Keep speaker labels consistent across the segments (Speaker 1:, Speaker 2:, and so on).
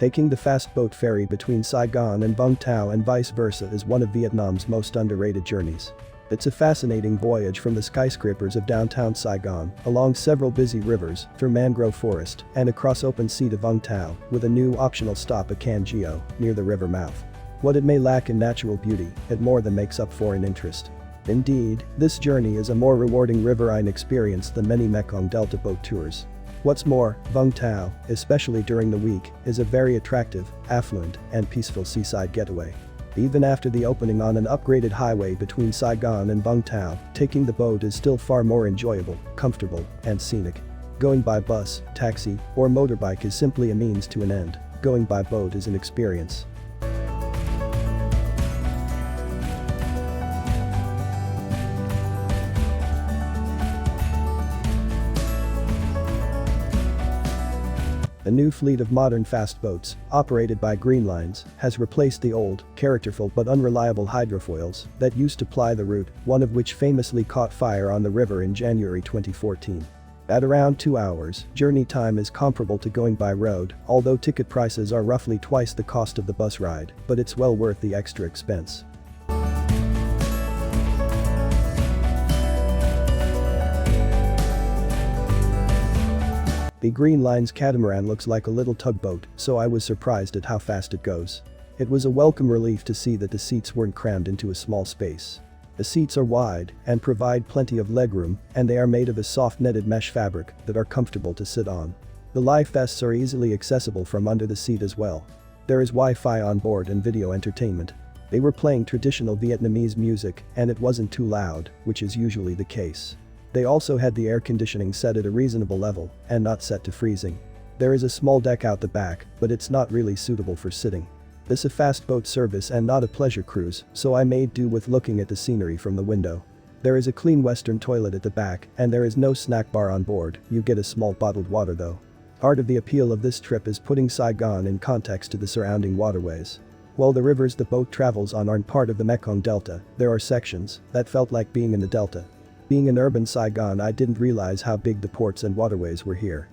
Speaker 1: Taking the fast boat ferry between Saigon and Vung Tau and vice versa is one of Vietnam's most underrated journeys. It's a fascinating voyage from the skyscrapers of downtown Saigon, along several busy rivers, through mangrove forest, and across open sea to Vung Tau, with a new optional stop at Can Gio, near the river mouth. What it may lack in natural beauty, it more than makes up for in interest. Indeed, this journey is a more rewarding riverine experience than many Mekong Delta boat tours. What's more, Vung Tau, especially during the week, is a very attractive, affluent, and peaceful seaside getaway. Even after the opening on an upgraded highway between Saigon and Vung Tau, taking the boat is still far more enjoyable, comfortable, and scenic. Going by bus, taxi, or motorbike is simply a means to an end. Going by boat is an experience. A new fleet of modern fast boats, operated by Green Lines, has replaced the old, characterful but unreliable hydrofoils that used to ply the route, one of which famously caught fire on the river in January 2014. At around 2 hours, journey time is comparable to going by road, although ticket prices are roughly twice the cost of the bus ride, but it's well worth the extra expense. The Green Line's catamaran looks like a little tugboat, so I was surprised at how fast it goes. It was a welcome relief to see that the seats weren't crammed into a small space. The seats are wide and provide plenty of legroom, and they are made of a soft netted mesh fabric that are comfortable to sit on. The life vests are easily accessible from under the seat as well. There is Wi-Fi on board and video entertainment. They were playing traditional Vietnamese music, and it wasn't too loud, which is usually the case. They also had the air conditioning set at a reasonable level and not set to freezing. There is a small deck out the back, but it's not really suitable for sitting. This is a fast boat service and not a pleasure cruise, so I made do with looking at the scenery from the window. There is a clean Western toilet at the back, and there is no snack bar on board. You get a small bottled water though. Part of the appeal of this trip is putting Saigon in context to the surrounding waterways. While the rivers the boat travels on aren't part of the Mekong Delta, there are sections that felt like being in the Delta. Being in urban Saigon, I didn't realize how big the ports and waterways were here.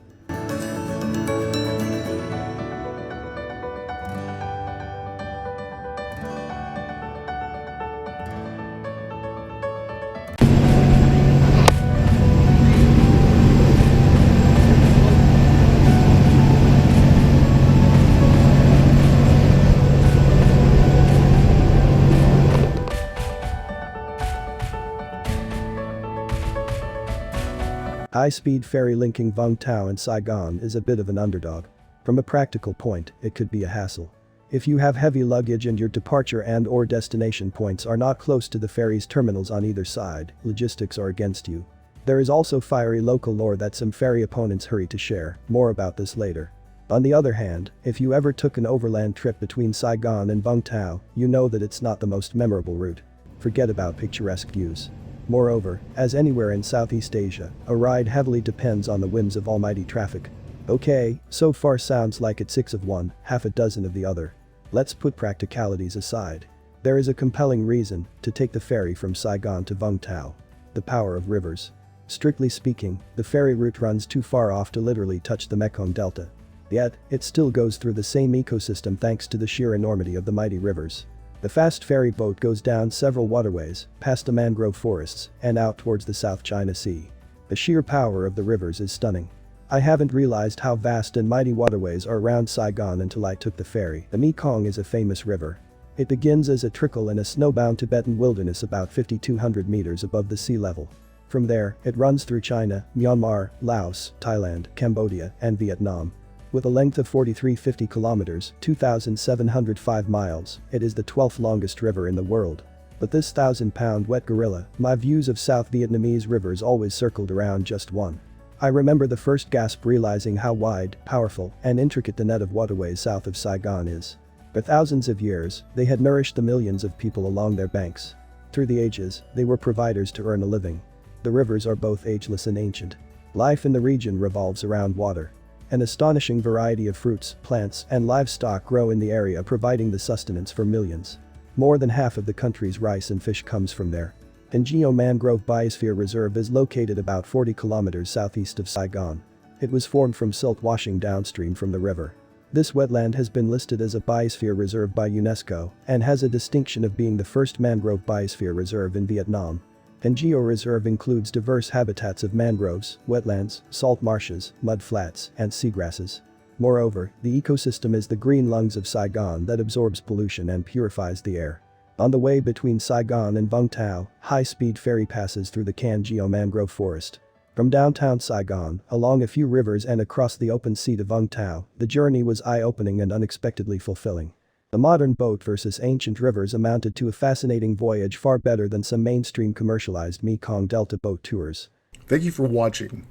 Speaker 1: High-speed ferry linking Vung Tau and Saigon is a bit of an underdog. From a practical point, it could be a hassle. If you have heavy luggage and your departure and/or destination points are not close to the ferry's terminals on either side, logistics are against you. There is also fiery local lore that some ferry opponents hurry to share, more about this later. On the other hand, if you ever took an overland trip between Saigon and Vung Tau, you know that it's not the most memorable route. Forget about picturesque views. Moreover, as anywhere in Southeast Asia, a ride heavily depends on the whims of almighty traffic. Okay, so far sounds like it's 6 of one, half a dozen of the other. Let's put practicalities aside. There is a compelling reason to take the ferry from Saigon to Vung Tau. The power of rivers. Strictly speaking, the ferry route runs too far off to literally touch the Mekong Delta. Yet, it still goes through the same ecosystem thanks to the sheer enormity of the mighty rivers. The fast ferry boat goes down several waterways, past the mangrove forests, and out towards the South China Sea. The sheer power of the rivers is stunning. I haven't realized how vast and mighty waterways are around Saigon until I took the ferry. The Mekong is a famous river. It begins as a trickle in a snowbound Tibetan wilderness about 5,200 meters above the sea level. From there, it runs through China, Myanmar, Laos, Thailand, Cambodia, and Vietnam. With a length of 4,350 kilometers, 2,705 miles, it is the 12th longest river in the world. But this 1,000-pound wet gorilla, my views of South Vietnamese rivers always circled around just one. I remember the first gasp realizing how wide, powerful, and intricate the net of waterways south of Saigon is. For thousands of years, they had nourished the millions of people along their banks. Through the ages, they were providers to earn a living. The rivers are both ageless and ancient. Life in the region revolves around water. An astonishing variety of fruits, plants, and livestock grow in the area, providing the sustenance for millions. More than half of the country's rice and fish comes from there. Can Gio Mangrove Biosphere Reserve is located about 40 kilometers southeast of Saigon. It was formed from silt washing downstream from the river. This wetland has been listed as a biosphere reserve by UNESCO and has a distinction of being the first mangrove biosphere reserve in Vietnam. An georeserve includes diverse habitats of mangroves, wetlands, salt marshes, mud flats, and seagrasses. Moreover, the ecosystem is the green lungs of Saigon that absorbs pollution and purifies the air. On the way between Saigon and Vung Tau, high-speed ferry passes through the Can Geo mangrove forest. From downtown Saigon, along a few rivers and across the open sea to Vung Tau, the journey was eye-opening and unexpectedly fulfilling. A modern boat versus ancient rivers amounted to a fascinating voyage far better than some mainstream commercialized Mekong Delta boat tours.
Speaker 2: Thank you for watching.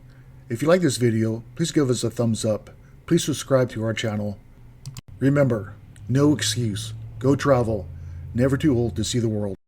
Speaker 2: If you like this video, please give us a thumbs up. Please subscribe to our channel. Remember, no excuse. Go travel. Never too old to see the world.